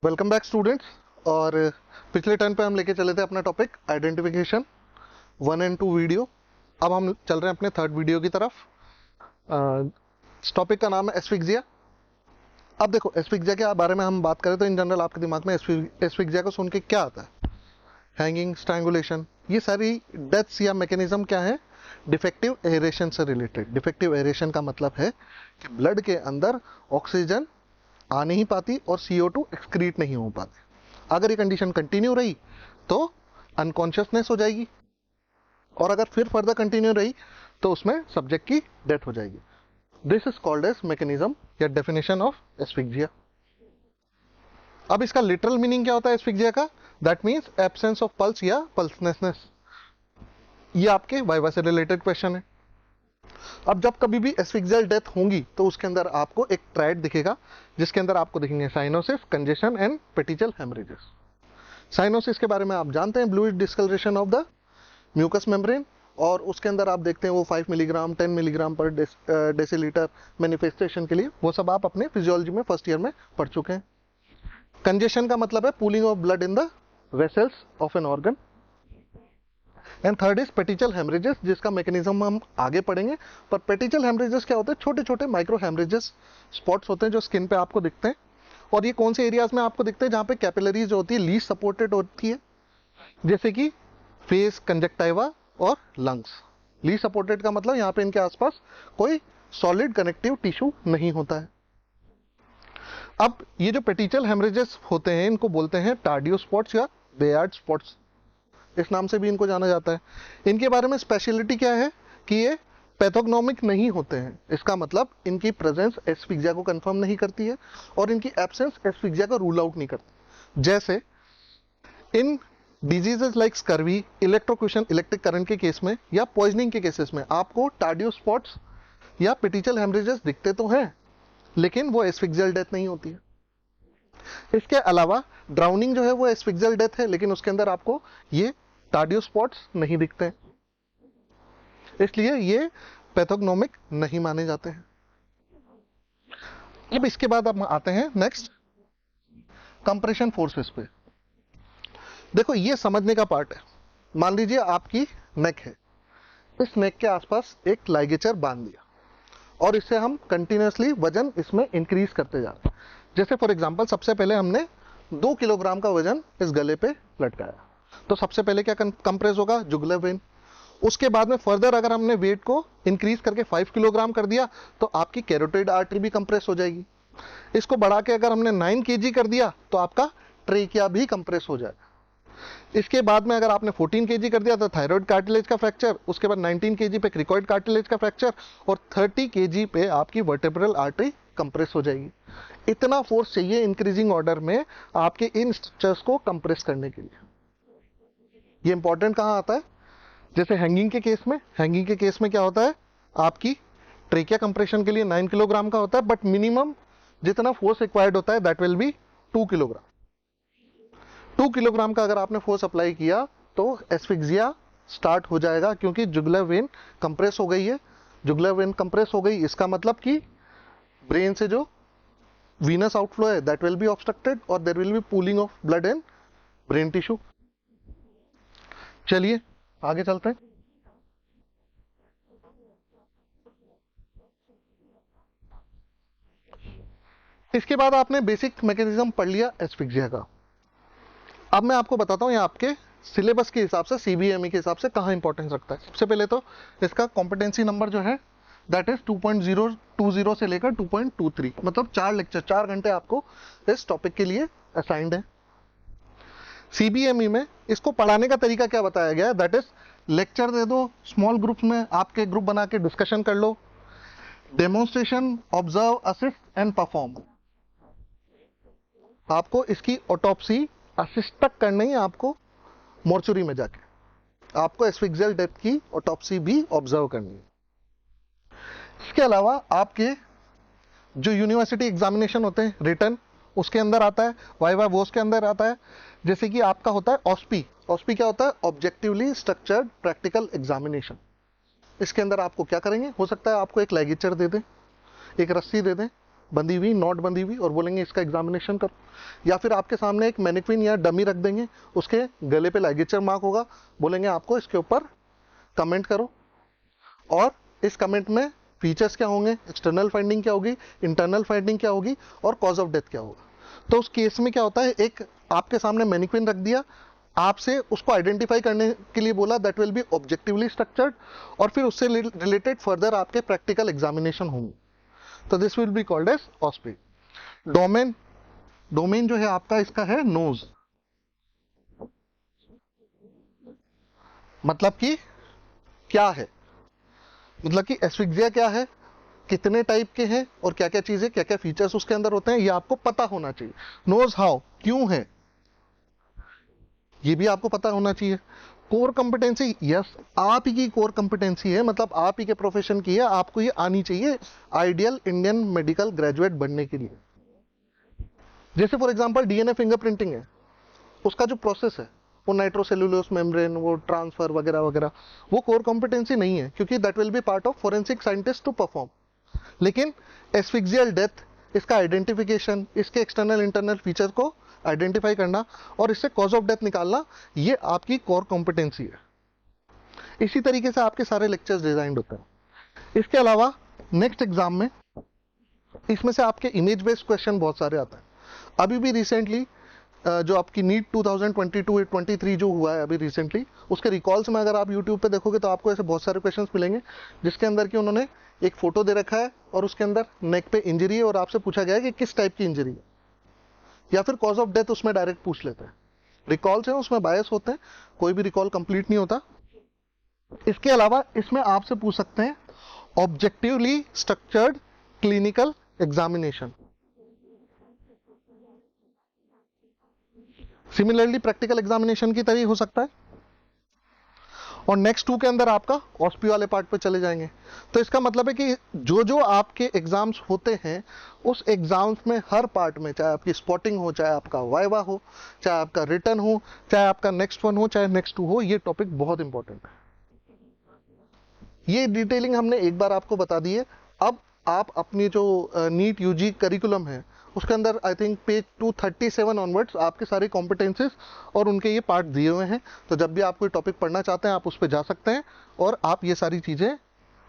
Welcome back students. और पिछले turn पे हम लेके चले थे अपना टॉपिक आइडेंटिफिकेशन 1 एंड 2 वीडियो। अब हम चल रहे हैं अपने थर्ड वीडियो की तरफ। इस टॉपिक का नाम है एस्फिक्सिया। अब देखो, एस्फिक्सिया के बारे में हम बात करें तो इन जनरल आपके दिमाग में एस्फिक्सिया को सुन के क्या आता है? हैंगिंग, स्ट्रैंगुलेशन, ये सारी डेथ्स या मैकेनिज्म क्या है? डिफेक्टिव एरेशन से रिलेटेड। डिफेक्टिव एरेशन का मतलब है कि ब्लड के अंदर ऑक्सीजन आ नहीं पाती और CO2 एक्सक्रीट नहीं हो पाते। अगर ये कंडीशन कंटिन्यू रही तो अनकॉन्शियसनेस हो जाएगी, और अगर फिर फर्दर कंटिन्यू रही तो उसमें सब्जेक्ट की डेथ हो जाएगी। This is called as mechanism या डेफिनेशन ऑफ एस्फिक्सिया। अब इसका लिटरल मीनिंग क्या होता है एस्फिक्सिया का? That means absence of pulse या पल्सनेसनेस। ये आपके वाइवा से रिलेटेड क्वेश्चन है। अब जब कभी भी एस्फिक्सियल डेथ होंगी तो उसके अंदर आपको एक ट्रायड दिखेगा, जिसके अंदर आपको दिखेंगे cyanosis, congestion and petechial haemorrhages. Cyanosis के बारे में आप जानते हैं, bluish discolouration of the mucous membrane, और उसके अंदर आप देखते हैं वो 5 मिलीग्राम 10 मिलीग्राम पर डेसीलीटर मैनिफेस्टेशन के लिए, वो सब आप अपने फिजियोलॉजी में फर्स्ट ईयर में पढ़ चुके हैं। कंजेशन का मतलब है pooling of blood in the vessels of an organ. And third is petechial haemorrhages, जिसका मैकेनिज्म हम आगे पढ़ेंगे। पर पेटिचल हेमरेजेस क्या होते हैं? छोटे छोटे माइक्रो हेमरेजेस स्पॉट्स होते हैं जो स्किन पे आपको दिखते हैं। और ये कौन से एरियाज में आपको दिखते हैं? जहाँ पे कैपिलरीज जो होती है लीस्ट सपोर्टेड होती है, जैसे कि फेस, कंजक्टाइवा और लंग्स। लीस्ट सपोर्टेड का मतलब यहाँ पे इनके आसपास कोई सॉलिड कनेक्टिव टिश्यू नहीं होता है। अब ये जो पेटिचल हेमरेजेस होते हैं इनको बोलते हैं टार्डियो स्पॉट्स या बेयार्ड स्पॉट्स, इस नाम से भी इनको जाना जाता है। इनके बारे में स्पेशलिटी क्या है कि ये पैथोग्नोमिक नहीं होते हैं। इसका मतलब इनकी प्रेजेंस एस्फिक्सिया को कंफर्म नहीं करती है और इनकी एब्सेंस एस्फिक्सिया को रूल आउट नहीं करती। जैसे इन diseases like scurvy, electrocution, electric current के केस में या पॉइजनिंग के केसेस में आपको टार्डियो स्पॉट्स या पेटिचल हेमरेजेस दिखते तो हैं, लेकिन वो एस्फिक्सियल डेथ नहीं होती है। इसके अलावा ड्राउनिंग जो है वो एस्फिक्सियल डेथ है, लेकिन उसके अंदर आपको ये टार्डियो स्पॉट्स नहीं दिखते हैं, इसलिए ये पैथोग्नोमिक नहीं माने जाते हैं। अब इसके बाद हम आते हैं नेक्स्ट कंप्रेशन फोर्सेस पे। देखो, ये समझने का पार्ट है। मान लीजिए आपकी नेक है, इस नेक के आसपास एक लाइगेचर बांध दिया और इससे हम कंटिन्यूसली वजन इसमें इंक्रीज करते जा रहे हैं। जैसे फॉर एग्जांपल सबसे पहले हमने 2 किलोग्राम का वजन इस गले पे लटकाया, तो सबसे पहले क्या कंप्रेस होगा? Jugular vein. उसके बाद में फर्दर अगर हमने वेट को इंक्रीज करके 5 किलोग्राम कर दिया तो आपकी कैरोटिड आर्टरी भी कंप्रेस हो जाएगी। इसको बढ़ा के अगर हमने 9 kg कर दिया तो आपका ट्रेकिया भी कंप्रेस हो जाएगा। इसके बाद में अगर आपने 14 kg कर दिया तो थायराइड कार्टिलेज का फ्रैक्चर, उसके बाद 19 kg पे क्रिकॉइड कार्टिलेज का फ्रैक्चर, और 30 kg पे आपकी वर्टेब्रल आर्टरी कंप्रेस हो जाएगी। इतना फोर्स चाहिए इंक्रीजिंग ऑर्डर में आपके इन स्ट्रक्चर्स को कंप्रेस करने के लिए। ये इंपॉर्टेंट कहाँ आता है? जैसे हैंगिंग के केस में, हैंगिंग के केस में क्या होता है? आपकी ट्रेकिया कंप्रेशन के लिए 9 किलोग्राम का होता है, बट मिनिमम जितना फोर्स रिक्वायर्ड होता है that will B 2 kilogram. 2 kilogram का अगर आपने फोर्स अप्लाई किया तो एस्फिक्सिया स्टार्ट हो जाएगा, क्योंकि जुगुलर वेन कंप्रेस हो गई है। जुगुलर वेन कंप्रेस हो गई, इसका मतलब कि ब्रेन से जो वीनस आउटफ्लो है दैट विल बी ऑब्स्ट्रक्टेड और there will be pooling of blood in brain tissue. चलिए आगे चलते हैं। इसके बाद आपने बेसिक मैकेनिज्म पढ़ लिया एस्फिक्सिया का। अब मैं आपको बताता हूँ ये आपके सिलेबस के हिसाब से, CBME के हिसाब से कहाँ इंपॉर्टेंस रखता है। सबसे पहले तो इसका कॉम्पिटेंसी नंबर जो है दैट इज 2.020 से लेकर 2.23, मतलब 4 लेक्चर, 4 घंटे आपको इस टॉपिक के लिए असाइंड है। CBME में इसको पढ़ाने का तरीका क्या बताया गया है? दैट इज लेक्चर दे दो, स्मॉल ग्रुप में आपके ग्रुप बना के डिस्कशन कर लो, demonstration, observe, assist and perform. आपको इसकी ऑटोप्सी असिस्ट तक करनी है, आपको मोर्चुरी में जाके आपको एस्फिक्सियल डेथ की ऑटोप्सी भी ऑब्जर्व करनी है। इसके अलावा आपके जो यूनिवर्सिटी एग्जामिनेशन होते हैं रिटर्न, उसके अंदर आता है, वाइवा वोस के अंदर आता है। जैसे कि आपका होता है ऑस्पी। ऑस्पी क्या होता है? Objectively structured practical examination. इसके अंदर आपको क्या करेंगे? हो सकता है आपको एक लाइगेचर दे दें, एक रस्सी दे दें, बंधी हुई, नॉट बंधी हुई, और बोलेंगे इसका एग्जामिनेशन करो। या फिर आपके सामने एक मैनिक्विन या डमी रख देंगे, उसके गले पे लाइगेचर मार्क होगा, बोलेंगे आपको इसके ऊपर कमेंट करो, और इस कमेंट में फीचर्स क्या होंगे, एक्सटर्नल फाइंडिंग क्या होगी, इंटरनल फाइंडिंग क्या होगी, और कॉज ऑफ डेथ क्या होगा। तो उस केस में क्या होता है, एक आपके सामने मैनिक्विन रख दिया, आपसे उसको आइडेंटिफाई करने के लिए बोला, that will be objectively structured, और फिर उससे रिलेटेड फर्दर आपके प्रैक्टिकल एग्जामिनेशन होंगे। तो this will be called as OSPE. Domain, domain जो है आपका इसका है नोज, मतलब कि क्या है, मतलब कि एस्फिक्सिया क्या है, कितने टाइप के हैं, और क्या क्या चीजें, क्या क्या फीचर्स उसके अंदर होते हैं, ये आपको पता होना चाहिए। नोज हाउ, क्यों है, ये भी आपको पता होना चाहिए। कोर कंपिटेंसी, यस, आप ही की कोर कंपिटेंसी है, मतलब आप ही के प्रोफेशन की है, आपको ये आनी चाहिए आइडियल इंडियन मेडिकल ग्रेजुएट बनने के लिए। जैसे फॉर एग्जांपल डीएनए फिंगरप्रिंटिंग है, उसका जो प्रोसेस है, वो नाइट्रोसेल्युलोस मेम्ब्रेन, वो ट्रांसफर वगैरह वगैरह, वो कोर कॉम्पिटेंसी नहीं है, क्योंकि that will be part of forensic scientist to perform. लेकिन एस्फिक्सियल डेथ, इसका आइडेंटिफिकेशन, इसके एक्सटर्नल इंटरनल फीचर को आइडेंटिफाई करना और इससे कॉज ऑफ डेथ निकालना, ये आपकी कोर कॉम्पिटेंसी है। इसी तरीके से आपके सारे लेक्चर्स डिजाइन होते हैं। इसके अलावा नेक्स्ट एग्जाम में इसमें से आपके इमेज बेस्ड क्वेश्चन बहुत सारे आते हैं। अभी भी रिसेंटली जो आपकी नीट 2022-23 जो हुआ है अभी रिसेंटली, उसके रिकॉल्स में अगर आप यूट्यूब पे देखोगे तो आपको ऐसे बहुत सारे क्वेश्चंस मिलेंगे, जिसके अंदर कि उन्होंने एक फोटो दे रखा है और उसके अंदर नेक पे इंजरी है, और आपसे पूछा गया है कि किस टाइप की इंजरी है, या फिर कॉज ऑफ डेथ उसमें डायरेक्ट पूछ लेते हैं। रिकॉल्स हैं उसमें बायस होते हैं, कोई भी रिकॉल कंप्लीट नहीं होता। इसके अलावा इसमें आपसे पूछ सकते हैं objectively structured clinical examination. Similarly practical examination की तरह हो सकता है। और नेक्स्ट 2 के अंदर आपका ऑस्पी वाले पार्ट पे चले जाएंगे। तो इसका मतलब है कि जो जो आपके एग्जाम्स होते हैं, उस एग्जाम्स में हर पार्ट में, चाहे आपकी स्पॉटिंग हो, चाहे आपका वाइवा हो, चाहे आपका रिटर्न हो, चाहे आपका नेक्स्ट 1 हो, चाहे नेक्स्ट 2 हो, ये टॉपिक बहुत इंपॉर्टेंट है। ये डिटेलिंग हमने एक बार आपको बता दी है। अब आप अपनी जो नीट यूजी करिकुलम है, उसके अंदर आई थिंक पेज 237 ऑनवर्ड्स आपके सारे कॉम्पिटेंसेस और उनके ये पार्ट दिए हुए हैं। तो जब भी आप कोई टॉपिक पढ़ना चाहते हैं, आप उस पर जा सकते हैं और आप ये सारी चीज़ें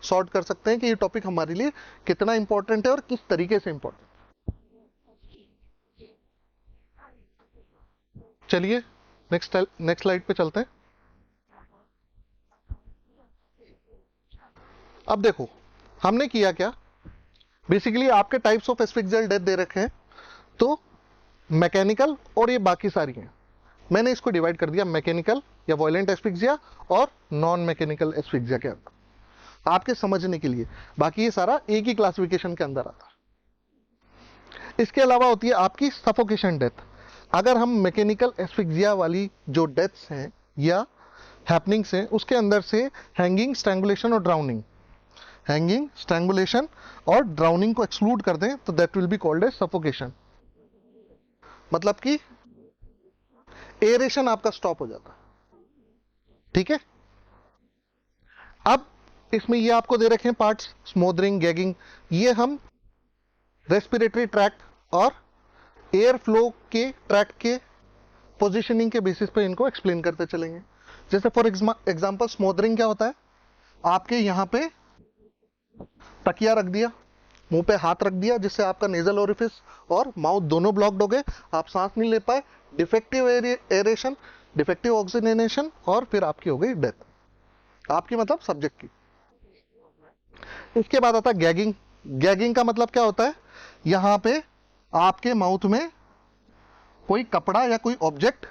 सॉर्ट कर सकते हैं कि ये टॉपिक हमारे लिए कितना इंपॉर्टेंट है और किस तरीके से इंपॉर्टेंट। चलिए नेक्स्ट स्लाइड पे चलते हैं। अब देखो हमने किया क्या, बेसिकली आपके टाइप्स ऑफ एस्फिक्सियल डेथ दे रखे हैं, तो मैकेनिकल और ये बाकी सारी हैं। मैंने इसको डिवाइड कर दिया मैकेनिकल या वायलेंट एस्फिक्सिया और नॉन मैकेनिकल एस्फिक्सिया के अंदर, आपके समझने के लिए। बाकी ये सारा एक ही क्लासिफिकेशन के अंदर आता है। इसके अलावा होती है आपकी सफोकेशन डेथ। अगर हम मैकेनिकल एस्फिक्सिया वाली जो डेथ्स हैं या हैपनिंग्स हैं, उसके अंदर से हैंगिंग, स्ट्रैंगुलेशन और ड्राउनिंग, हैंगिंग, स्ट्रैंगुलेशन और ड्राउनिंग को एक्सक्लूड कर दें, तो that will be called as suffocation. मतलब कि एरेशन आपका स्टॉप हो जाता है। ठीक है, अब इसमें ये आपको दे रखे हैं पार्ट्स, स्मोदरिंग, गैगिंग, ये हम रेस्पिरेटरी ट्रैक्ट और एयर फ्लो के ट्रैक्ट के पोजीशनिंग के बेसिस पे इनको एक्सप्लेन करते चलेंगे। जैसे फॉर एग्जांपल स्मोदरिंग क्या होता है, आपके यहाँ पे तकिया रख दिया, मुंह पे हाथ रख दिया, जिससे आपका नेजल ओरिफिस और माउथ दोनों ब्लॉक्ड हो गए, आप सांस नहीं ले पाए, डिफेक्टिव एरेशन, डिफेक्टिव ऑक्सीजनेशन, और फिर आपकी हो गई डेथ, आपकी मतलब सब्जेक्ट की। इसके बाद आता है गैगिंग। गैगिंग का मतलब क्या होता है, यहां पे आपके माउथ में कोई कपड़ा या कोई ऑब्जेक्ट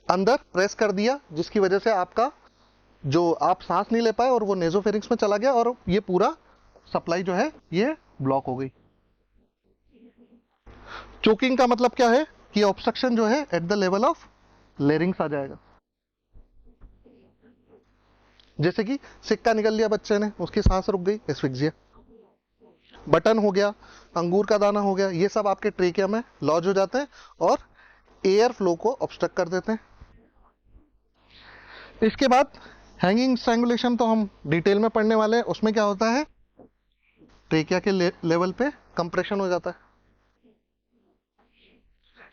अंदर प्रेस कर दिया, जिसकी वजह से आपका जो आप सांस नहीं ले पाए और वो नेजोफेरिंक्स में चला गया और ये पूरा सप्लाई जो है ये ब्लॉक हो गई। चोकिंग का मतलब क्या है कि ऑब्स्ट्रक्शन जो है at the level of larynx आ जाएगा। जैसे कि सिक्का निकल लिया बच्चे ने, उसकी सांस रुक गई, एस्फिक्सिया। बटन हो गया, अंगूर का दाना हो गया, ये सब आपके ट्रेकिया में लॉज हो जाते हैं और एयर फ्लो को ऑब्स्ट्रक्ट कर देते हैं। इसके बाद हैंगिंग स्ट्रैंगुलेशन तो हम डिटेल में पढ़ने वाले हैं। उसमें क्या होता है, ट्रेकिया के लेवल पे कंप्रेशन हो जाता है।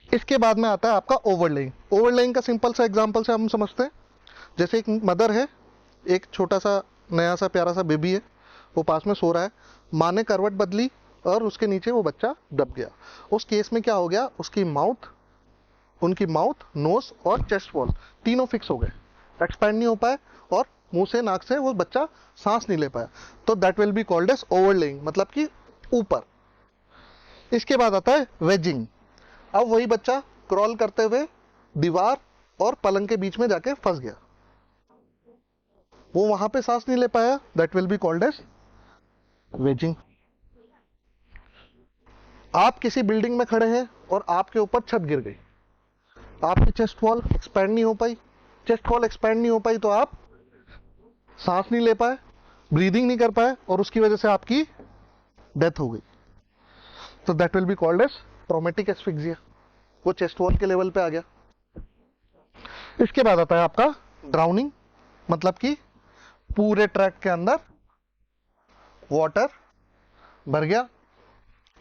इसके बाद में आता है आपका ओवरलेइंग। ओवरलेइंग का सिंपल सा एग्जांपल से हम समझते हैं। जैसे एक मदर है, एक छोटा सा नया सा प्यारा सा बेबी है, वो पास में सो रहा है, माँ ने करवट बदली और उसके नीचे वो बच्चा दब गया। उस केस में क्या हो गया, उनकी माउथ, नोज और चेस्ट वॉल तीनों फिक्स हो गए, एक्सपैंड नहीं हो पाए और मुंह से, नाक से वो बच्चा सांस नहीं ले पाया। तो that will be called as overlaying, मतलब कि ऊपर। इसके बाद आता है वेजिंग। अब वही बच्चा क्रॉल करते हुए दीवार और पलंग के बीच में जाके फंस गया, वो वहां पे सांस नहीं ले पाया, that will be called as wedging. आप किसी बिल्डिंग में खड़े हैं और आपके ऊपर छत गिर गई, आपकी चेस्ट वॉल एक्सपैंड नहीं हो पाई। चेस्ट वॉल एक्सपैंड नहीं हो पाई तो आप सांस नहीं ले पाए, ब्रीदिंग नहीं कर पाए और उसकी वजह से आपकी डेथ हो गई। तो that will be called as traumatic asphyxia, वो चेस्ट वॉल के लेवल पे आ गया। इसके बाद आता है आपका ड्राउनिंग, मतलब कि पूरे ट्रैक के अंदर वाटर भर गया,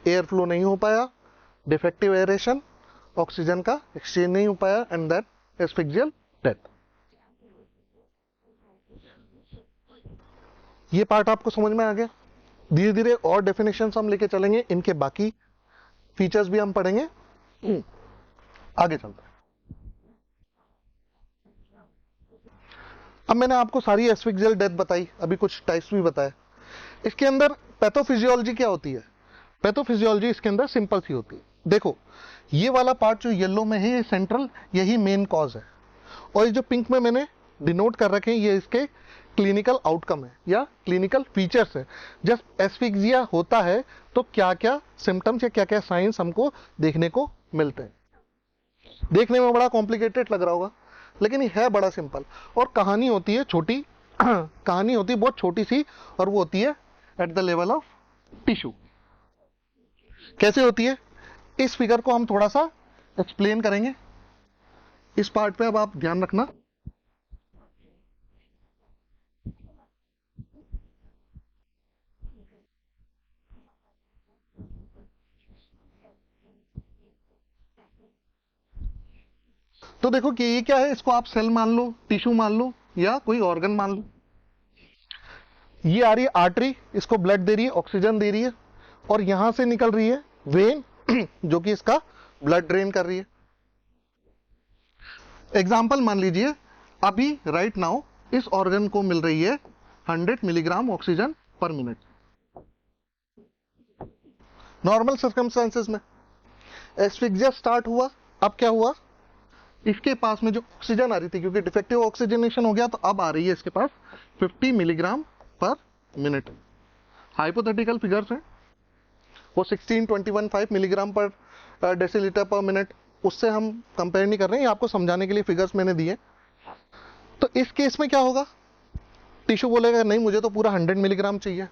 एयर फ्लो नहीं हो पाया, डिफेक्टिव एरेशन, ऑक्सीजन का एक्सचेंज नहीं हो पाया, एंड दैट एस्फिक्सियल डेथ। ये पार्ट आपको समझ में आ गया। धीरे धीरे और डेफिनेशंस हम लेके चलेंगे, इनके बाकी फीचर्स भी हम पढ़ेंगे। आगे चलते हैं। अब मैंने आपको सारी एस्फिक्सियल डेथ बताई, अभी कुछ टाइप्स भी बताए। इसके अंदर पैथोफिजियोलॉजी क्या होती है? पैथोफिजियोलॉजी इसके अंदर सिंपल सी होती है। देखो, ये वाला पार्ट जो येलो में है, ये सेंट्रल, यही मेन कॉज है, और ये जो पिंक में मैंने डिनोट कर रखे हैं, ये इसके क्लिनिकल आउटकम है या क्लिनिकल फीचर्स है। जब एस्फिक्सिया होता है तो क्या क्या सिम्टम्स या क्या क्या साइंस हमको देखने को मिलते हैं। देखने में बड़ा कॉम्प्लिकेटेड लग रहा होगा, लेकिन ये है बड़ा सिंपल। और कहानी होती है छोटी कहानी होती है बहुत छोटी सी, और वो होती है at the level of tissue. कैसे होती है, इस फिगर को हम थोड़ा सा एक्सप्लेन करेंगे। इस पार्ट पे अब आप ध्यान रखना। तो देखो कि ये क्या है, इसको आप सेल मान लो, टिश्यू मान लो या कोई ऑर्गन मान लो। ये आ रही है आर्टरी, इसको ब्लड दे रही है, ऑक्सीजन दे रही है, और यहां से निकल रही है वेन जो कि इसका ब्लड ड्रेन कर रही है। एग्जाम्पल मान लीजिए, अभी राइट नाउ इस ऑर्गन को मिल रही है 100 मिलीग्राम ऑक्सीजन पर मिनट नॉर्मल सर्कमस्टेंसेस में। एस्फिक्सिया स्टार्ट हुआ, अब क्या हुआ, इसके पास में जो ऑक्सीजन आ रही थी, क्योंकि डिफेक्टिव ऑक्सीजनेशन हो गया, तो अब आ रही है इसके पास 50 मिलीग्राम पर मिनट। हाइपोथेटिकल फिगर्स हैं, वो 16, 21, 5 मिलीग्राम पर डेसीलीटर पर मिनट, उससे हम कंपेयर नहीं कर रहे हैं, आपको समझाने के लिए फिगर्स मैंने दिए। तो इस केस में क्या होगा, टिश्यू बोलेगा नहीं मुझे तो पूरा 100 मिलीग्राम चाहिए।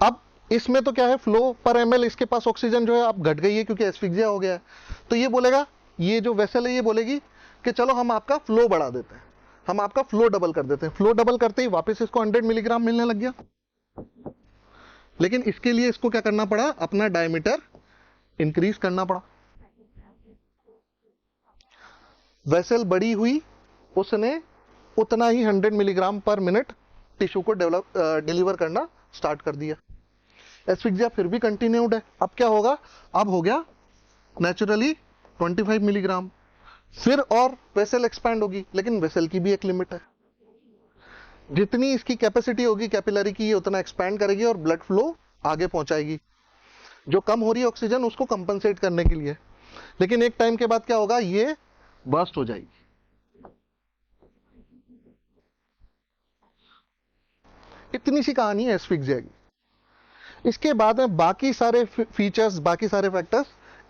अब इसमें तो क्या है, फ्लो पर एमएल इसके पास ऑक्सीजन जो है अब घट गई है क्योंकि एस्फिक्सिया हो गया है। तो ये बोलेगा, ये जो वेसल है ये बोलेगी कि चलो हम आपका फ्लो बढ़ा देते हैं, हम आपका फ्लो डबल कर देते हैं। फ्लो डबल करते ही वापस इसको 100 मिलीग्राम मिलने लग गया। लेकिन इसके लिए इसको क्या करना पड़ा, अपना डायमीटर इंक्रीज करना पड़ा। वेसल बड़ी हुई, उसने उतना ही 100 मिलीग्राम पर मिनट टिश्यू को डिलीवर करना स्टार्ट कर दिया। एस्फिक्सिया फिर भी कंटिन्यूड है। अब क्या होगा, अब हो गया नेचुरली 25 मिलीग्राम, फिर और वेसल एक्सपैंड होगी, लेकिन वेसल की भी एक लिमिट है। जितनी इसकी कैपेसिटी होगी कैपिलरी की, ये उतना एक्सपैंड करेगी और ब्लड फ्लो आगे पहुंचाएगी, जो कम हो रही है ऑक्सीजन उसको कंपनसेट करने के लिए। लेकिन एक टाइम के बाद क्या होगा, ये बर्स्ट हो जाएगी। इतनी सी कहानी है एस्फिक्सिया की। इसके बाद में बाकी सारे फीचर्स, बाकी सारे फैक्टर्स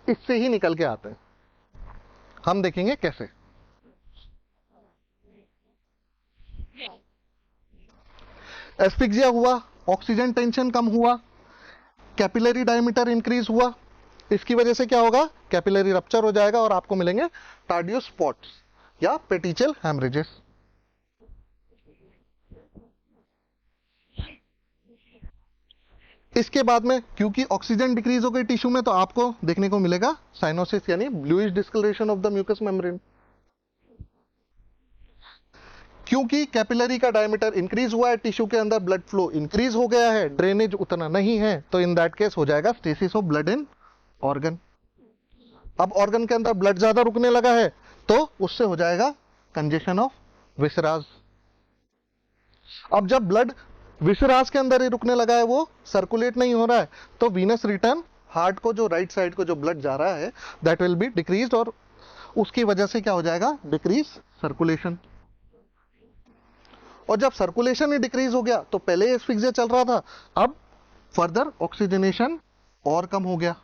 इससे ही निकल के आते हैं, हम देखेंगे कैसे। एस्फिक्सिया हुआ, ऑक्सीजन टेंशन कम हुआ, कैपिलरी डायमीटर इंक्रीज हुआ, इसकी वजह से क्या होगा, कैपिलरी रप्चर हो जाएगा और आपको मिलेंगे कार्डियो स्पॉट्स या पेटिचल हैमरेजेस। इसके बाद में क्योंकि ऑक्सीजन डिक्रीज हो गई टिश्यू में, तो आपको देखने को मिलेगा साइनोसिस यानी bluish discolouration of the mucous membrane. क्योंकि कैपिलरी का डायमीटर इंक्रीज हुआ है, टिश्यू के अंदर ब्लड फ्लो इंक्रीज हो गया है, ड्रेनेज उतना नहीं है, तो इन दैट केस हो जाएगा stasis of blood in organ. अब ऑर्गन के अंदर ब्लड ज्यादा रुकने लगा है तो उससे हो जाएगा कंजेशन ऑफ विसराज। अब जब ब्लड विसराज के अंदर ही रुकने लगा है, वो सर्कुलेट नहीं हो रहा है, तो वीनस रिटर्न, हार्ट को जो राइट साइड को जो ब्लड जा रहा है दैट विल बी डिक्रीज, और उसकी वजह से क्या हो जाएगा, डिक्रीज सर्कुलेशन। और जब सर्कुलेशन ही डिक्रीज हो गया तो पहले एस्फिक्सिया चल रहा था, अब फर्दर ऑक्सीजनेशन और कम हो गया,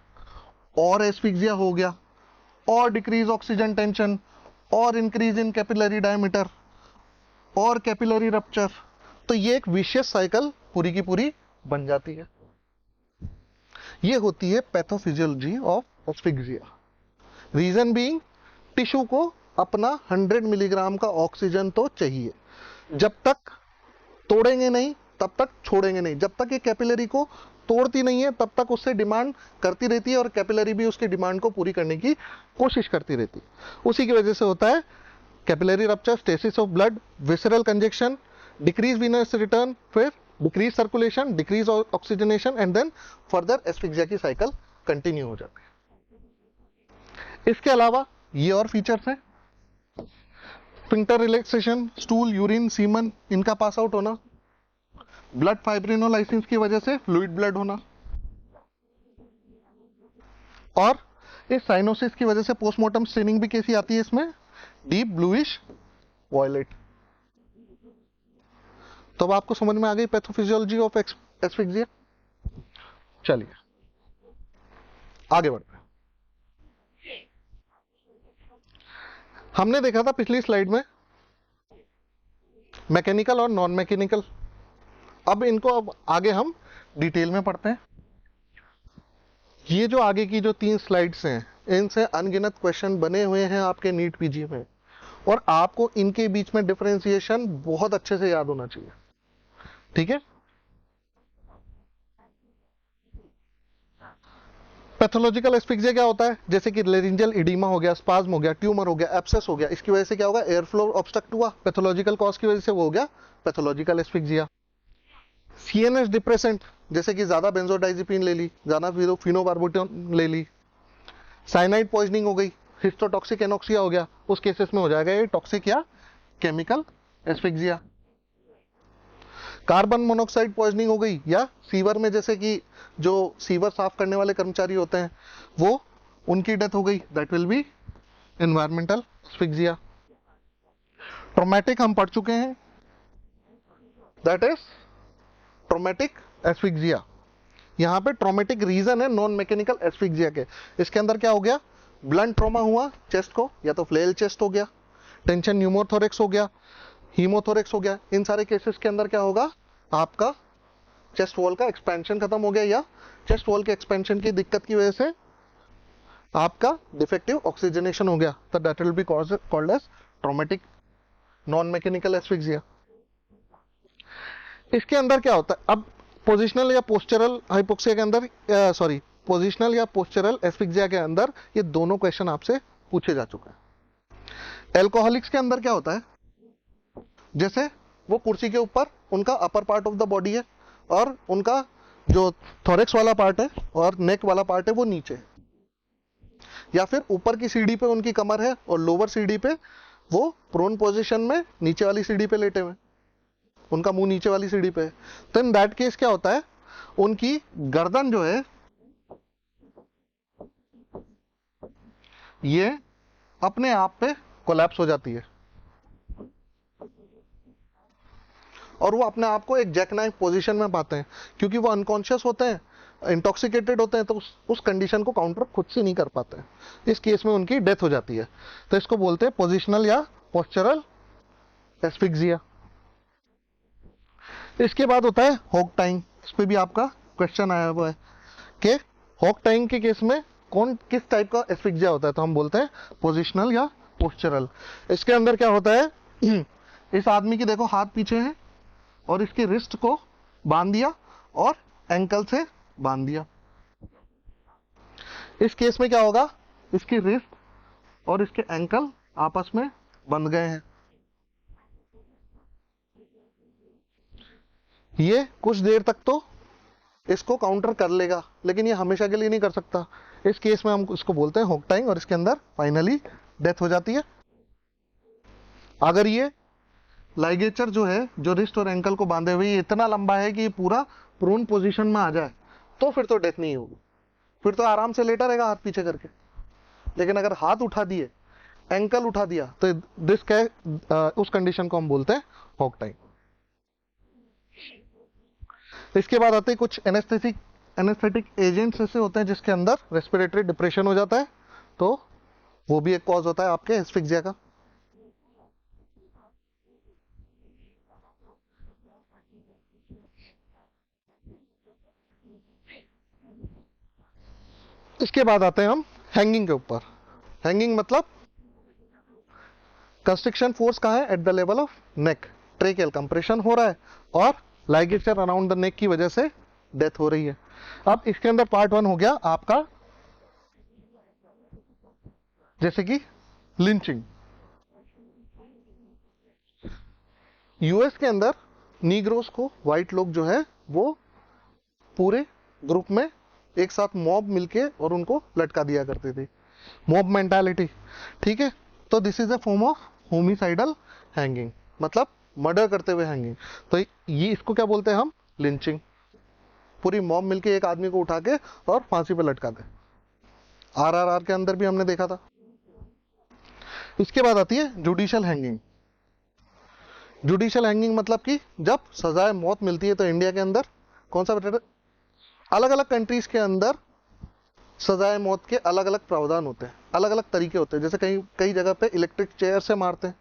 और एस्फिक्सिया हो गया, और डिक्रीज ऑक्सीजन टेंशन, और इंक्रीज इन कैपिलरी डायमीटर, और कैपिलरी रप्चर। तो ये एक विशियस साइकिल पूरी की पूरी बन जाती है। ये होती है pathophysiology of asphyxia. Reason being, tissue को अपना 100 मिलीग्राम का ऑक्सीजन तो चाहिए, जब तक तोड़ेंगे नहीं तब तक छोड़ेंगे नहीं, जब तक ये कैपिलरी को तोड़ती नहीं है तब तक उससे डिमांड करती रहती है, और कैपिलरी भी उसकी डिमांड को पूरी करने की कोशिश करती रहती है। उसी की वजह से होता है capillary rupture, stasis of blood, visceral congestion, decrease venous return, फिर decrease circulation, decrease oxygenation, and then further asphyxia की साइकिल कंटिन्यू हो जाती है। इसके अलावा ये और फीचर्स हैं, sphincter relaxation, stool, urine, semen, इनका पास आउट होना, ब्लड फाइब्रिनोलाइसिस की वजह से फ्लूइड ब्लड होना, और इस साइनोसिस की वजह से पोस्टमार्टम स्टेनिंग भी कैसी आती है इसमें, डीप ब्लूइश वॉयलेट। तो अब आपको समझ में आ गई पैथोफिजियोलॉजी ऑफ एस्फिक्सिया। चलिए आगे बढ़ते हैं। हमने देखा था पिछली स्लाइड में मैकेनिकल और नॉन मैकेनिकल, अब इनको अब आगे हम डिटेल में पढ़ते हैं। ये जो आगे की जो 3 स्लाइड्स हैं, इनसे अनगिनत क्वेश्चन बने हुए हैं आपके नीट पीजी में, और आपको इनके बीच में डिफरेंशिएशन बहुत अच्छे से याद होना चाहिए, ठीक है। पैथोलॉजिकल एस्फिक्सिया क्या होता है, जैसे कि लेरिंजियल इडीमा हो गया, स्पाज्म हो गया, ट्यूमर हो गया, एब्सेस हो गया, इसकी वजह से क्या होगा, एयर फ्लो ऑब्स्ट्रक्ट हुआ, पैथोलॉजिकल कॉज की वजह से वो हो गया पैथोलॉजिकल एस्फिक्सिया। सीएनएस डिप्रेसेंट, जैसे कि ज्यादा बेंजोडाइजिपिन ले ली, ज्यादा फिनोबार्बिटोन ले ली, साइनाइड पॉइजनिंग हो गई, हिस्टोटॉक्सिक एनोक्सिया हो गया, उस केसेस में हो जाएगा ये टॉक्सिक या chemical asphyxia. Carbon monoxide poisoning हो गई, या सीवर में जैसे कि जो सीवर साफ करने वाले कर्मचारी होते हैं वो, उनकी डेथ हो गई, that will B environmental asphyxia. Traumatic हम पढ़ चुके हैं, दैट इज ट्रॉमेटिक एस्फिक्सिया। यहाँ पे ट्रॉमेटिक रीजन है नॉन मैकेनिकल एस्फिक्सिया के। इसके अंदर क्या हो गया, ब्लंट ट्रॉमा हुआ चेस्ट को, या तो फ्लेल चेस्ट हो गया, टेंशन न्यूमोथोरेक्स हो गया, हीमोथोरेक्स हो गया। इन सारे केसेस के अंदर क्या होगा, आपका चेस्ट वॉल का एक्सपेंशन खत्म हो गया, या चेस्ट वॉल के एक्सपेंशन की दिक्कत की वजह से आपका डिफेक्टिव ऑक्सीजनेशन हो गया, तो that will be called as traumatic non mechanical asphyxia. इसके अंदर क्या होता है, अब पोजिशनल या पोस्चरल हाइपोक्सिया के अंदर, सॉरी पोजिशनल या पोस्चरल एस्फिक्सिया के अंदर ये दोनों क्वेश्चन आपसे पूछे जा चुके हैं। एल्कोहलिक्स के अंदर क्या होता है, जैसे वो कुर्सी के ऊपर उनका upper part of the body है, और उनका जो थोरेक्स वाला पार्ट है और नेक वाला पार्ट है वो नीचे है, या फिर ऊपर की सीढ़ी पे उनकी कमर है और लोअर सीढ़ी पे वो प्रोन पोजीशन में नीचे वाली सीढ़ी पे लेटे हुए, उनका मुंह नीचे वाली सीढ़ी पे है। तो इन दैट केस क्या होता है, उनकी गर्दन जो है ये अपने आप पे कोलैप्स हो जाती है, और वो अपने आप को एक जैकनाइफ पोजीशन में पाते हैं, क्योंकि वो अनकॉन्शियस होते हैं, इंटॉक्सिकेटेड होते हैं, तो उस कंडीशन को काउंटर खुद से नहीं कर पाते हैं। इस केस में उनकी डेथ हो जाती है। तो इसको बोलते हैं पोजिशनल या पोस्चरल एस्फिक्सिया। इसके बाद होता है हॉक टाइम। इस पे भी आपका क्वेश्चन आया हुआ है कि हॉक टाइम के केस में कौन किस टाइप का एस्फिक्सिया होता है, तो हम बोलते हैं पोजिशनल या पोस्चरल। इसके अंदर क्या होता है, इस आदमी की देखो हाथ पीछे है और इसकी रिस्ट को बांध दिया और एंकल से बांध दिया। इस केस में क्या होगा, इसकी रिस्ट और इसके एंकल आपस में बंध गए हैं। ये कुछ देर तक तो इसको काउंटर कर लेगा, लेकिन ये हमेशा के लिए नहीं कर सकता। इस केस में हम इसको बोलते हैं हुक टाइंग, और इसके अंदर फाइनली डेथ हो जाती है। अगर ये लाइगेचर जो है, जो रिस्ट और एंकल को बांधे हुए, इतना लंबा है कि ये पूरा प्रोन पोजीशन में आ जाए, तो फिर तो डेथ नहीं होगी, फिर तो आराम से लेटा रहेगा हाथ पीछे करके। लेकिन अगर हाथ उठा दिए, एंकल उठा दिया, तो दिस उस कंडीशन को हम बोलते हैं हॉक टाइम। इसके बाद आते हैं कुछ एनेस्थेटिक एजेंट्स ऐसे होते हैं जिसके अंदर रेस्पिरेटरी डिप्रेशन हो जाता है, तो वो भी एक कॉज होता है आपके एस्फिक्सिया का। इसके बाद आते हैं हम हैंगिंग के ऊपर। हैंगिंग मतलब कंस्ट्रिक्शन फोर्स कहाँ है, at the level of neck, tracheal compression हो रहा है और लाइगेचर अराउंड द नेक की वजह से डेथ हो रही है। अब इसके अंदर पार्ट 1 हो गया आपका, जैसे कि लिंचिंग। यूएस के अंदर नीग्रोस को व्हाइट लोग जो है वो पूरे ग्रुप में एक साथ मॉब मिलके और उनको लटका दिया करते थे, मॉब मेंटालिटी, ठीक है। तो this is a form of homicidal hanging, मतलब मर्डर करते हुए हैंगिंग। तो ये इसको क्या बोलते हैं हम, लिंचिंग। पूरी मॉब मिलके एक आदमी को उठा के और फांसी पे लटका दे। आरआरआर के अंदर भी हमने देखा था। इसके बाद आती है जुडिशियल हैंगिंग। जुडिशियल हैंगिंग मतलब कि जब सजाए मौत मिलती है, तो इंडिया के अंदर कौन सा बेटर, अलग अलग कंट्रीज के अंदर सजाए मौत के अलग अलग प्रावधान होते हैं, अलग अलग तरीके होते हैं। जैसे कई जगह पे इलेक्ट्रिक चेयर से मारते हैं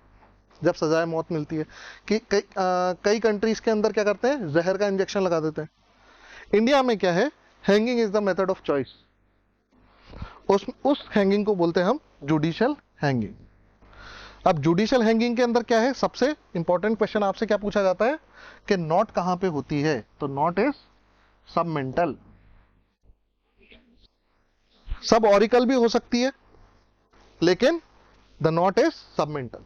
जब सजाए मौत मिलती है, कि कई कंट्रीज के अंदर क्या करते हैं, जहर का इंजेक्शन लगा देते हैं। इंडिया में क्या है, hanging is the method of choice. उस हैंगिंग को बोलते हैं हम जुडिशियल हैंगिंग। अब जुडिशियल हैंगिंग के अंदर क्या है, सबसे इंपॉर्टेंट क्वेश्चन आपसे क्या पूछा जाता है कि नॉट कहां पे होती है, तो नॉट इज सबमेंटल। सब ऑरिकल भी हो सकती है, लेकिन the not is submental.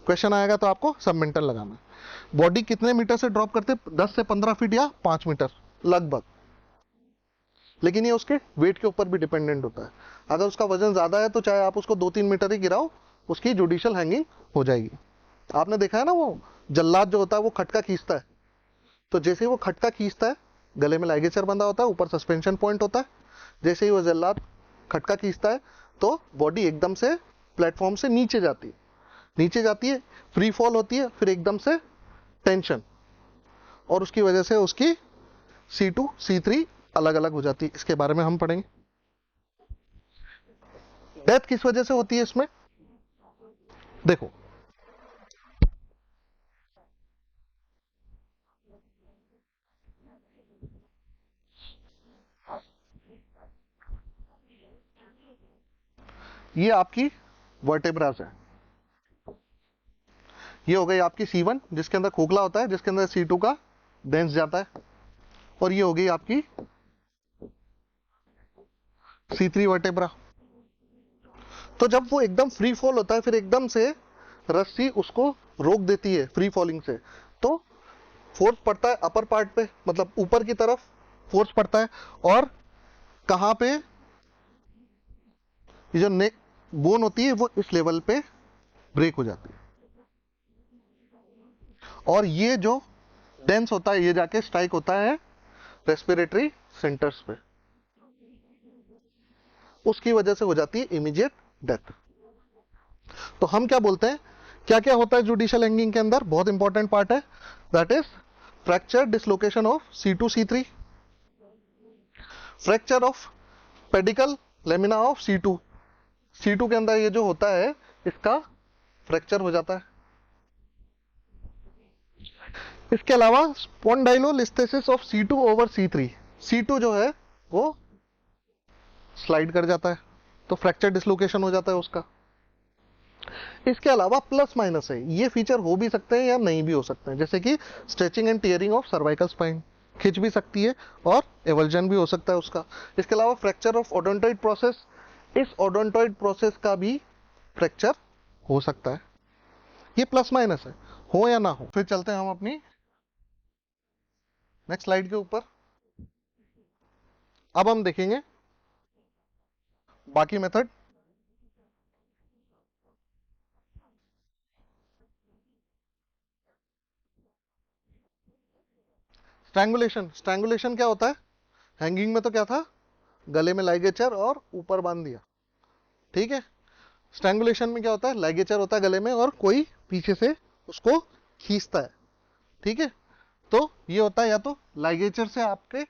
Question आएगा तो आपको सबमेंटल लगाना है। बॉडी कितने मीटर से ड्रॉप करते, 10 से 15 फीट या 5 मीटर लगभग, लेकिन ये उसके वेट के ऊपर भी डिपेंडेंट होता है। अगर उसका वजन ज्यादा है तो चाहे आप उसको 2-3 मीटर ही गिराओ, उसकी जुडिशियल हैंगिंग हो जाएगी। आपने देखा है ना, वो जल्लाद जो होता है वो खटका खींचता है, तो जैसे ही वो खटका खींचता है, गले में लाइगेचर बंधा होता है, ऊपर सस्पेंशन पॉइंट होता है, जैसे ही वो जल्लाद खटका खींचता है तो बॉडी एकदम से प्लेटफॉर्म से नीचे जाती है, फ्री फॉल होती है, फिर एकदम से टेंशन, और उसकी वजह से उसकी C2 C3 अलग अलग हो जाती है। इसके बारे में हम पढ़ेंगे। डेथ किस वजह से होती है इसमें, देखो ये आपकी वर्टेब्रास है, ये हो गई आपकी C1 जिसके अंदर खोखला होता है, जिसके अंदर C2 का डेंस जाता है, और ये हो गई आपकी C3 वर्टेब्रा। तो जब वो एकदम फ्री फॉल होता है, फिर एकदम से रस्सी उसको रोक देती है फ्री फॉलिंग से, तो फोर्स पड़ता है अपर पार्ट पे, मतलब ऊपर की तरफ फोर्स पड़ता है, और कहां पे, ये जो नेक बोन होती है वो इस लेवल पे ब्रेक हो जाती है, और ये जो डेंस होता है ये जाके स्ट्राइक होता है रेस्पिरेटरी सेंटर्स पे, उसकी वजह से हो जाती है इमीडिएट डेथ। तो हम क्या बोलते हैं, क्या क्या होता है जुडिशियल हैंगिंग के अंदर, बहुत इंपॉर्टेंट पार्ट है, that is fracture dislocation of C2 C3, fracture of pedicle lamina of C2 के अंदर ये जो होता है इसका फ्रैक्चर हो जाता है। इसके अलावा spondylolisthesis of C2 over C3, C2 जो है वो स्लाइड कर जाता है, तो फ्रैक्चर डिसलोकेशन हो जाता है उसका। इसके अलावा प्लस माइनस है, ये फीचर हो भी सकते हैं या नहीं भी हो सकते हैं, जैसे कि stretching and tearing of cervical spine, खिंच भी सकती है और एवल्जन भी हो सकता है उसका। इसके अलावा फ्रैक्चर ऑफ ओडोंटॉइड प्रोसेस, इस ओडोंटॉइड प्रोसेस का भी फ्रैक्चर हो सकता है। ये प्लस माइनस है, हो या ना हो। फिर चलते हैं हम अपनी नेक्स्ट स्लाइड के ऊपर। अब हम देखेंगे बाकी मेथड। स्ट्रैंगुलेशन, स्ट्रैंगुलेशन क्या होता है? हैंगिंग में तो क्या था, गले में लाइगेचर और ऊपर बांध दिया, ठीक है। स्ट्रैंगुलेशन में क्या होता है, लाइगेचर होता है गले में और कोई पीछे से उसको खींचता है, ठीक है। तो ये होता है या तो लाइगेचर से आपके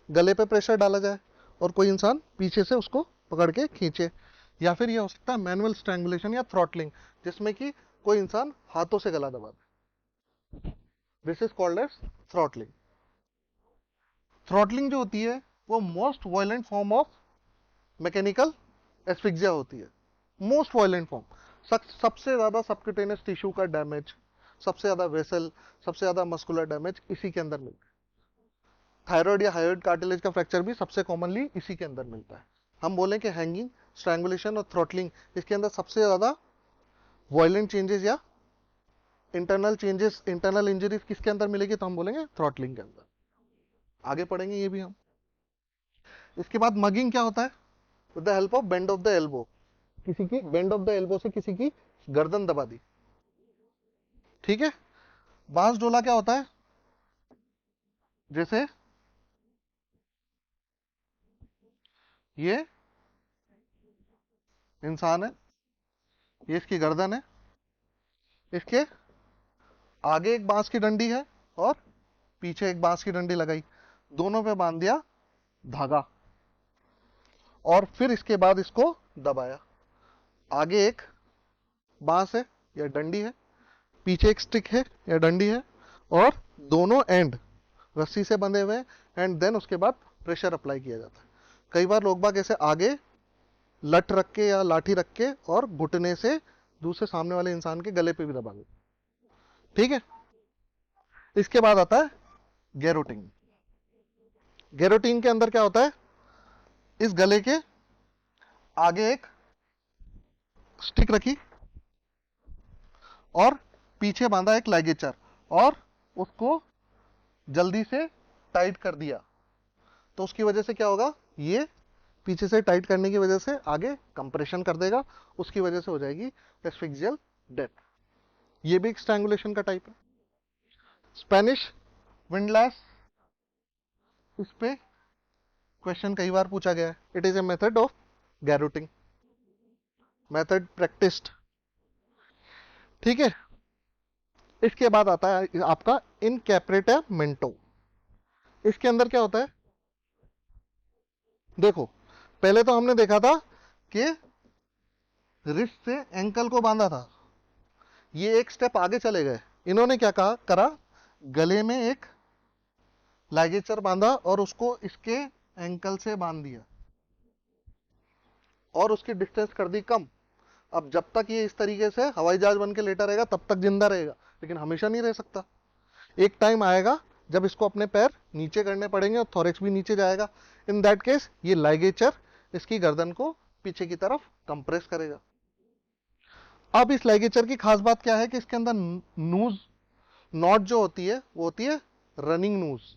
गले पे प्रेशर डाला जाए और कोई इंसान पीछे से उसको पकड़ के खींचे, या फिर ये हो सकता है मैनुअल स्ट्रैंगुलेशन या थ्रॉटलिंग, जिसमें कि कोई इंसान हाथों से गला दबा दे। This is called as throttling. Throttling जो होती है वो most violent form of mechanical asphyxia होती है, मोस्ट वायलेंट फॉर्म। सबसे ज्यादा सबक्यूटेनियस टिश्यू का डैमेज, सबसे ज्यादा वेसल, सबसे ज्यादा मस्कुलर डैमेज इसी के अंदर मिलता है। थायराइड या हाइड्रोइड कार्टिलेज का फ्रैक्चर भी सबसे कॉमनली इसी के अंदर मिलता है। हम बोलें कि हैंगिंग, स्ट्रैंगुलेशन और थ्रॉटलिंग, इसके अंदर सबसे ज्यादा वायलेंट चेंजेस या इंटरनल चेंजेस, इंटरनल इंजरीज किसके अंदर मिलेगी, तो हम बोलेंगे थ्रॉटलिंग के अंदर। आगे पढ़ेंगे ये भी हम। इसके बाद मगिंग क्या होता है, with the help of bend of the elbow, किसी की बेंड ऑफ द एल्बो से किसी की गर्दन दबा दी, ठीक है। बांस डोला क्या होता है, जैसे ये इंसान है, ये इसकी गर्दन है, इसके आगे एक बांस की डंडी है और पीछे एक बांस की डंडी लगाई, दोनों पे बांध दिया धागा और फिर इसके बाद इसको दबाया। आगे एक बांस है या डंडी है, पीछे एक स्टिक है या डंडी है और दोनों एंड रस्सी से बंधे हुए हैं, एंड देन उसके बाद प्रेशर अप्लाई किया जाता है। कई बार लोग बाग ऐसे आगे लठ रख के या लाठी रख के और घुटने से दूसरे सामने वाले इंसान के गले पे भी दबा देते, ठीक है। इसके बाद आता है गैरोटिंग। गैरोटिंग के अंदर क्या होता है, इस गले के आगे एक स्टिक रखी और पीछे बांधा एक लाइगेचर और उसको जल्दी से टाइट कर दिया, तो उसकी वजह से क्या होगा, ये पीछे से टाइट करने की वजह से आगे कंप्रेशन कर देगा, उसकी वजह से हो जाएगी एस्फिक्सियल डेथ। ये भी एक स्ट्रैंगुलेशन का टाइप है। स्पेनिश विंडलास, इस पे क्वेश्चन कई बार पूछा गया है। It is a method of garrotting, method practised, ठीक है। इसके बाद आता है आपका इनकैपरेटामेंटो। इसके अंदर क्या होता है, देखो पहले तो हमने देखा था कि रिस्ट से एंकल को बांधा था, ये एक स्टेप आगे चले गए, इन्होंने क्या कहा करा, गले में एक लाइगेचर बांधा और उसको इसके एंकल से बांध दिया और उसकी डिस्टेंस कर दी कम। अब जब तक ये इस तरीके से हवाई जहाज बन के लेटा रहेगा तब तक जिंदा रहेगा, लेकिन हमेशा नहीं रह सकता। एक टाइम आएगा जब इसको अपने पैर नीचे करने पड़ेंगे और थोरेक्स भी नीचे जाएगा। इन दैट केस ये लाइगेचर इसकी गर्दन को पीछे की तरफ कंप्रेस करेगा। अब इस लाइगेचर की खास बात क्या है कि इसके अंदर नूज नॉट जो होती है वो होती है रनिंग नूज,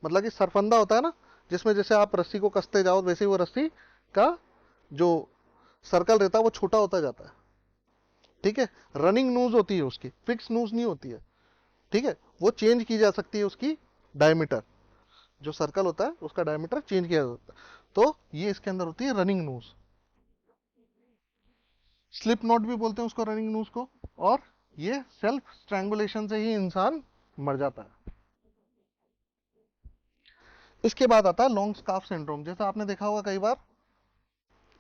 मतलब कि सरफंदा होता है ना, जिसमें जैसे आप रस्सी को कसते जाओ वैसे ही वो रस्सी का जो सर्कल रहता है वो छोटा होता जाता है, ठीक है। रनिंग नूज होती है उसकी, फिक्स नूज नहीं होती है, ठीक है। वो चेंज की जा सकती है, उसकी डायमीटर, जो सर्कल होता है उसका डायमीटर चेंज किया जा सकता है। तो ये इसके अंदर होती है रनिंग नूज, स्लिप नॉट भी बोलते हैं उसको, रनिंग नूज को। और ये सेल्फ स्ट्रैंगुलेशन से ही इंसान मर जाता है। इसके बाद आता है लॉन्ग स्कार्फ सिंड्रोम। जैसा आपने देखा होगा कई बार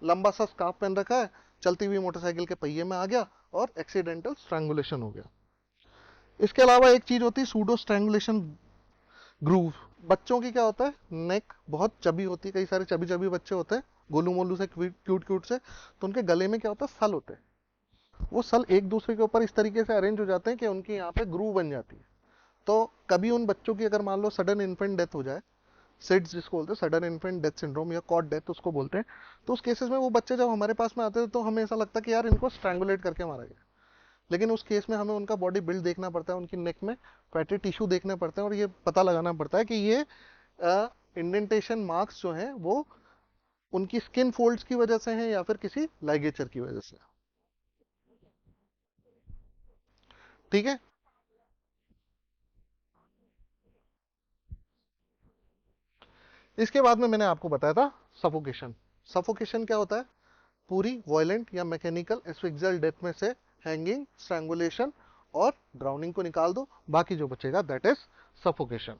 लंबा सा स्कार्फ पहन रखा है, चलती हुई मोटरसाइकिल के पहिए में आ गया और एक्सीडेंटल स्ट्रैंगुलेशन हो गया। इसके अलावा एक चीज होती है सूडो स्ट्रैंगुलेशन ग्रूव। बच्चों की क्या होता है, नेक बहुत चबी होती है, कई सारे चबी चबी बच्चे होते हैं गोलू मोलू से, क्यूट क्यूट से, तो उनके गले में क्या होता है, सल होते हैं। वो सल एक दूसरे के ऊपर इस तरीके से अरेंज हो जाते हैं कि उनकी यहाँ पे ग्रूव बन जाती है। तो कभी उन बच्चों की अगर मान लो सडन इन्फेंट डेथ हो जाए, सिड्स जिसको बोलते हैं, सडन इन्फेंट डेथ सिंड्रोम या कॉट डेथ उसको बोलते हैं, तो उस केसेस में वो बच्चे जब हमारे पास में आते हैं तो हमें ऐसा लगता है कि यार इनको स्ट्रैंगुलेट करके मारा गया। लेकिन उस केस में हमें उनका बॉडी बिल्ड देखना पड़ता है, उनकी नेक में फैटी टिश्यू देखने पड़ते हैं और ये पता लगाना पड़ता है कि ये इंडेंटेशन मार्क्स जो हैं वो उनकी स्किन फोल्ड्स की वजह से हैं या फिर किसी लाइगेचर की वजह से। ठीक है। इसके बाद में मैंने आपको बताया था सफोकेशन। सफोकेशन क्या होता है? पूरी वायलेंट या मैकेनिकल एस्फिक्सियल डेथ में से हैंगिंग, स्ट्रैंगुलेशन और ड्राउनिंग को निकाल दो, बाकी जो बचेगा दैट इज सफोकेशन।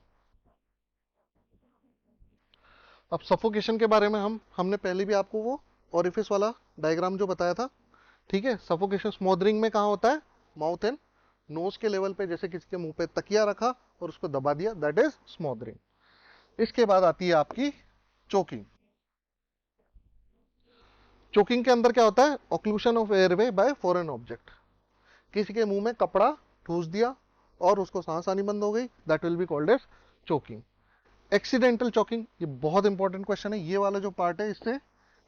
अब सफोकेशन के बारे में हमने पहले भी आपको वो ओरिफिस वाला डायग्राम जो बताया था। ठीक है। सफोकेशन स्मोदरिंग में कहाँ होता है? माउथ एंड नोज के लेवल पे, जैसे किसी के मुंह पे तकिया रखा और उसको दबा दिया, दैट इज स्मोदरिंग। इसके बाद आती है आपकी चोकिंग। चोकिंग के अंदर क्या होता है? Occlusion of airway bye foreign object. किसी के मुंह में कपड़ा ठूस दिया और उसको सांस आनी बंद हो गई, that will be called as choking. Accidental choking, ये बहुत इंपॉर्टेंट क्वेश्चन है। ये वाला जो पार्ट है इससे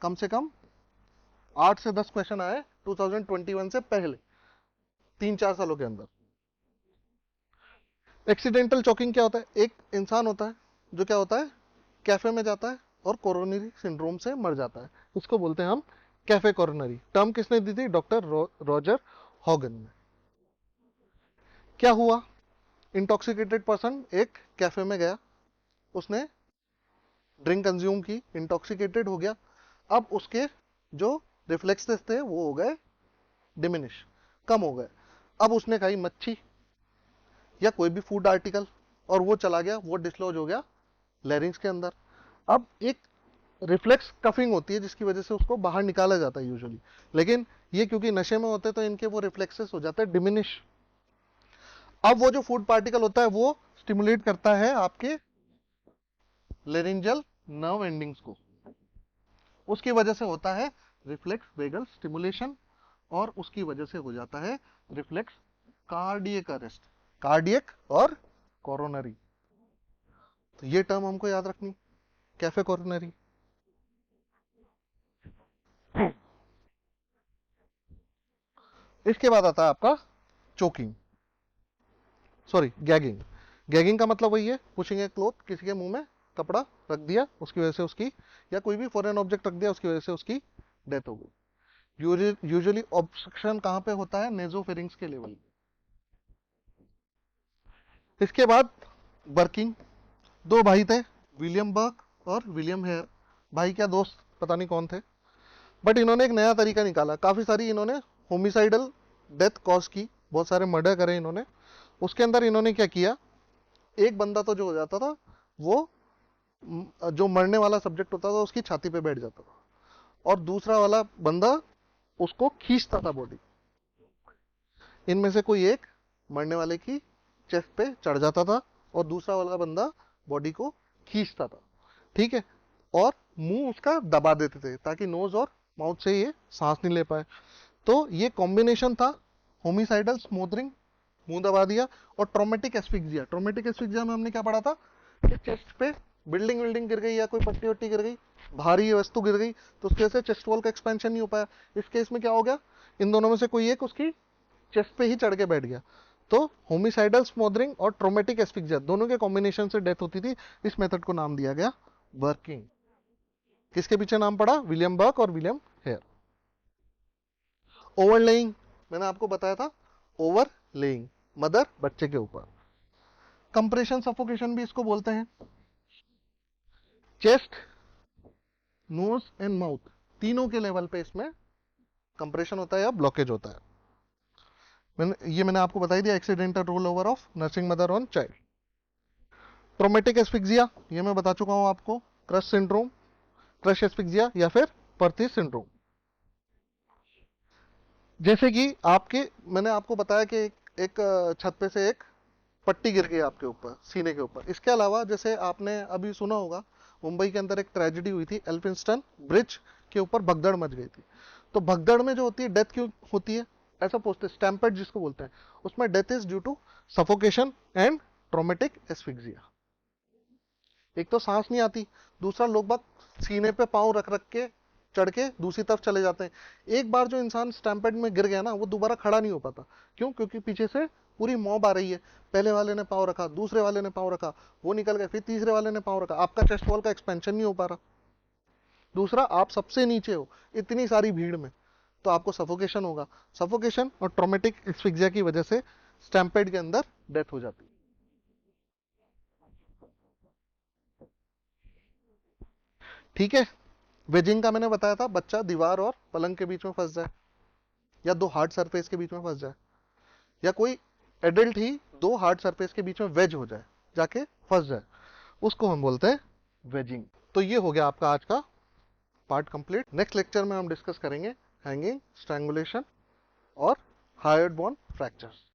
कम 8 से 10 क्वेश्चन आए 2021 से पहले, 3-4 सालों के अंदर। एक्सीडेंटल चोकिंग क्या होता है? एक इंसान होता है जो क्या होता है, कैफे में जाता है और कोरोनरी सिंड्रोम से मर जाता है, इसको बोलते हैं हम कैफे कोरोनरी। टर्म किसने दी थी? डॉक्टर रॉजर हॉगन ने। क्या हुआ? इंटॉक्सिकेटेड पर्सन एक कैफे में गया, उसने ड्रिंक कंज्यूम की, इंटॉक्सिकेटेड हो गया। अब उसके जो रिफ्लेक्सेस थे वो हो गए डिमिनिश, कम हो गए। अब उसने खाई मच्छी या कोई भी फूड आर्टिकल और वो चला गया, वो डिसलॉज हो गया लैरिंग्स के अंदर। अब एक रिफ्लेक्स कफिंग होती है जिसकी वजह से उसको बाहर निकाला जाता है यूजुअली, लेकिन ये क्योंकि नशे में होते हैं तो इनके वो रिफ्लेक्सेस हो जाते हैं डिमिनिश। अब वो जो फूड पार्टिकल होता है वो स्टिमुलेट करता है आपके लेरिंजल नर्व एंडिंग्स को, उसकी वजह से होता है रिफ्लेक्स वेगल स्टिमुलेशन और उसकी वजह से हो जाता है रिफ्लेक्स कार्डियक अरेस्ट, कार्डियक और कोरोनरी। तो ये टर्म हमको याद रखनी, कैफे कोरोनरी। इसके बाद आता है आपका चोकिंग, सॉरी गैगिंग। गैगिंग का मतलब वही है, पुशिंग ए क्लोथ, किसी के मुंह में कपड़ा रख दिया उसकी वजह से उसकी, या कोई भी फॉरेन ऑब्जेक्ट रख दिया उसकी वजह से उसकी डेथ हो गई। यूजुअली ऑब्स्ट्रक्शन कहां पे होता है? नेजोफेरिंग्स के लेवल। इसके बाद बर्किंग। दो भाई थे, विलियम बर्क और विलियम हेयर। भाई क्या दोस्त पता नहीं कौन थे, बट इन्होंने एक नया तरीका निकाला। काफी सारी इन्होंने होमिसाइडल डेथ कॉज की, बहुत सारे मर्डर करे इन्होंने। उसके अंदर इन्होंने क्या किया, एक बंदा तो जो हो जाता था वो जो मरने वाला सब्जेक्ट होता था उसकी छाती पे बैठ जाता था और दूसरा वाला बंदा उसको खींचता था बॉडी। इनमें से कोई एक मरने वाले की चेस्ट पे चढ़ जाता था और दूसरा वाला बंदा बॉडी को खींचता था। ठीक है। और मुंह उसका दबा देते थे ताकि नोज और माउथ से ये सांस नहीं ले पाए। तो ये कॉम्बिनेशन था होमिसाइडल स्मोदरिंग, मुंह दबा दिया, और ट्रोमेटिक एस्फिक्सिया। ट्रोमेटिक एस्फिक्सिया में हमने क्या पढ़ा था कि चेस्ट पे बिल्डिंग विल्डिंग गिर गई या कोई पट्टी वट्टी गिर गई, भारी वस्तु गिर गई, तो उसकी वजह से चेस्ट वॉल का एक्सपेंशन नहीं हो पाया। इस केस में क्या हो गया, इन दोनों में से कोई एक उसकी चेस्ट पे ही चढ़ के बैठ गया। तो होमिसाइडल स्मोदरिंग और ट्रोमेटिक एस्फिक्सिया दोनों के कॉम्बिनेशन से डेथ होती थी। इस मेथड को नाम दिया गया बर्किंग। किसके पीछे नाम पड़ा? विलियम बर्क और विलियम हेयर। ओवरलेइंग, मैंने आपको बताया था, ओवरलेइंग, मदर बच्चे के ऊपर। कंप्रेशन सफोकेशन भी इसको बोलते हैं। चेस्ट, नोज एंड माउथ तीनों के लेवल पे इसमें कंप्रेशन होता है या ब्लॉकेज होता है। मैंने आपको बताई दिया accidental roll over of nursing mother on child. Traumatic asphyxia ये मैं बता चुका हूं आपको, क्रश सिंड्रोम, क्रश एस्फिक्सिया या फिर पर्थिस सिंड्रोम। जैसे कि मैंने आपको बताया कि एक छत पे से एक पट्टी गिर गई आपके ऊपर, सीने के ऊपर। इसके अलावा जैसे आपने अभी सुना होगा, मुंबई के अंदर एक ट्रेजेडी हुई थी, एल्फिंस्टन ब्रिज के ऊपर भगदड़ मच गई थी। तो भगदड़ में जो होती है डेथ क्यों होती है? ऐसा पूछते, स्टैम्पेड जिसको बोलते हैं, उसमें death is due to suffocation and traumatic asphyxia. एक तो सांस नहीं आती, दूसरा लोग बाग सीने पे पाँव रख रख के चढ़ के दूसरी तरफ चले जाते हैं। एक बार जो इंसान स्टैम्पेड में गिर गया ना, वो दोबारा खड़ा नहीं हो पाता। क्यों? क्योंकि पीछे से पूरी मॉब आ रही है। पहले वाले ने पाँव रखा, दूसरे वाले ने पाँव रखा, वो निकल गए, फिर तीसरे वाले ने पाँव रखा, आपका चेस्ट वॉल का एक्सपेंशन नहीं हो पा रहा। दूसरा, आप सबसे नीचे हो इतनी सारी भीड़ में, तो आपको सफोकेशन होगा। सफोकेशन और ट्रॉमेटिक एस्फिक्सिया की वजह से स्टैम्पेड के अंदर डेथ हो जाती है। ठीक है। वेजिंग का मैंने बताया था, बच्चा दीवार और पलंग के बीच में फंस जाए, या दो हार्ड सरफेस के बीच में फंस जाए, या कोई एडल्ट ही दो हार्ड सरफेस के बीच में वेज हो जाए, जाके फंस जाए, उसको हम बोलते हैं वेजिंग। तो ये हो गया आपका आज का पार्ट कंप्लीट। नेक्स्ट लेक्चर में हम डिस्कस करेंगे हैंगिंग, स्ट्रैंगुलेशन और हायर्ड बोन फ्रैक्चर्स।